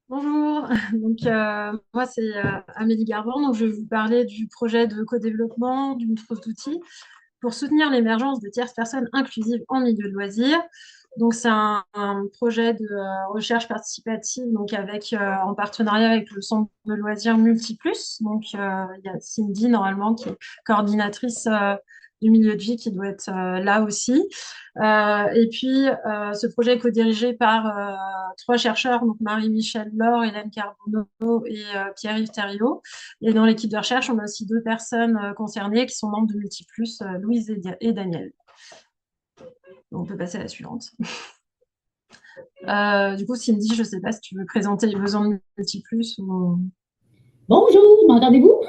Bonjour, moi c'est Amélie Garban, donc je vais vous parler du projet de co-développement d'une trousse d'outils pour soutenir l'émergence de tierces personnes inclusives en milieu de loisirs. Donc c'est un projet de recherche participative donc en partenariat avec le centre de loisirs Multiplus. Il y a Cindy normalement qui est coordinatrice du milieu de vie qui doit être là aussi. Ce projet est co-dirigé par trois chercheurs, donc Marie-Michel Laure, Hélène Carbonneau et Pierre-Yves Thériault. Et dans l'équipe de recherche, on a aussi deux personnes concernées qui sont membres de Multiplus, Louise et Daniel. Donc, on peut passer à la suivante. Du coup, Cindy, je ne sais pas si tu veux présenter les besoins de Multiplus ou... Bonjour, m'entendez-vous?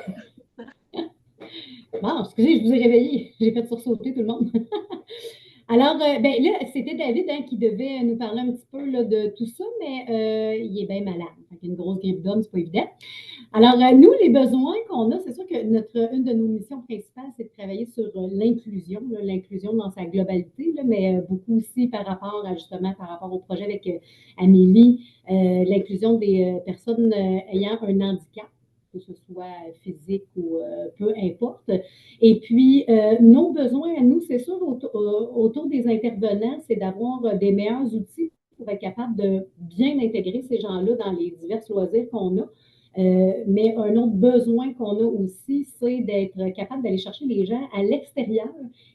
Bon, excusez, je vous ai réveillé. J'ai fait sursauter tout le monde. Alors, ben là, c'était David qui devait nous parler un petit peu là, de tout ça, mais il est bien malade. Fait qu'il a une grosse grippe d'homme, c'est pas évident. Alors, nous, les besoins qu'on a, c'est sûr que une de nos missions principales, c'est de travailler sur l'inclusion, là, l'inclusion dans sa globalité, là, mais beaucoup aussi par rapport à, justement, par rapport au projet avec Amélie, l'inclusion des personnes ayant un handicap, que ce soit physique ou peu importe. Et puis, nos besoins à nous, c'est sûr, autour des intervenants, c'est d'avoir des meilleurs outils pour être capable de bien intégrer ces gens-là dans les divers loisirs qu'on a. Mais un autre besoin qu'on a aussi, c'est d'être capable d'aller chercher les gens à l'extérieur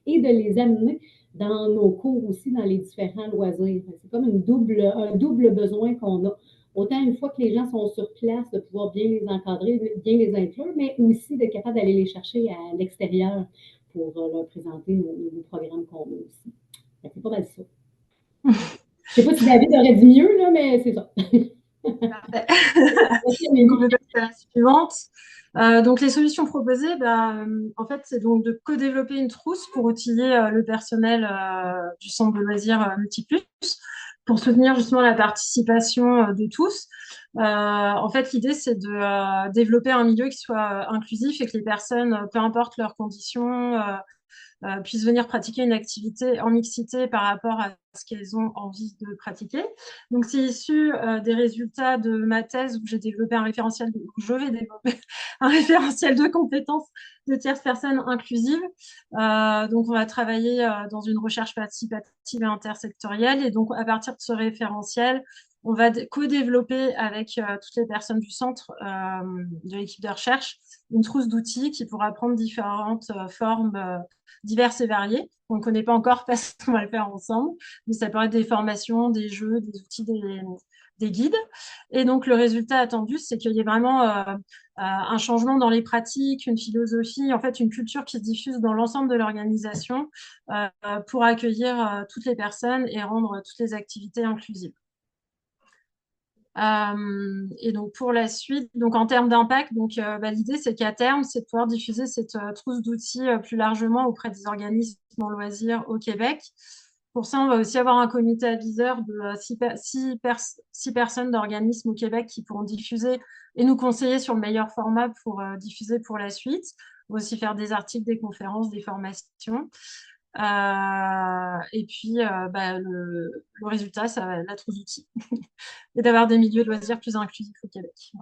et de les amener dans nos cours aussi, dans les différents loisirs. C'est comme un double besoin qu'on a. Autant une fois que les gens sont sur place, de pouvoir bien les encadrer, bien les inclure, mais aussi d'être capable d'aller les chercher à l'extérieur pour leur présenter nos programmes qu'on a aussi. C'est pas mal ça. Je ne sais pas si David aurait dit mieux, là, mais c'est ça. Parfait. Merci, Donc, on Amélie. peut passer à la suivante. Donc, les solutions proposées, en fait, c'est donc de co-développer une trousse pour outiller le personnel du centre de loisirs Multiplus pour soutenir justement la participation de tous. En fait, l'idée, c'est de développer un milieu qui soit inclusif et que les personnes, peu importe leurs conditions, puissent venir pratiquer une activité en mixité par rapport à ce qu'elles ont envie de pratiquer. Donc, c'est issu des résultats de ma thèse où j'ai développé un référentiel, où je vais développer un référentiel de compétences de tierces personnes inclusives. Donc, on va travailler dans une recherche participative et intersectorielle. Et donc, à partir de ce référentiel, on va co-développer avec toutes les personnes du centre de l'équipe de recherche une trousse d'outils qui pourra prendre différentes formes diverses et variées. On ne connaît pas encore parce qu'on va le faire ensemble, mais ça peut être des formations, des jeux, des outils, des guides. Et donc, le résultat attendu, c'est qu'il y ait vraiment un changement dans les pratiques, une philosophie, en fait, une culture qui se diffuse dans l'ensemble de l'organisation pour accueillir toutes les personnes et rendre toutes les activités inclusives. Et donc pour la suite, donc en termes d'impact, l'idée c'est qu'à terme, c'est de pouvoir diffuser cette trousse d'outils plus largement auprès des organismes en loisirs au Québec. Pour ça, on va aussi avoir un comité aviseur de six personnes d'organismes au Québec qui pourront diffuser et nous conseiller sur le meilleur format pour diffuser pour la suite. On va aussi faire des articles, des conférences, des formations. Le résultat, ça va être la trousse d'outils et d'avoir des milieux de loisirs plus inclusifs au Québec.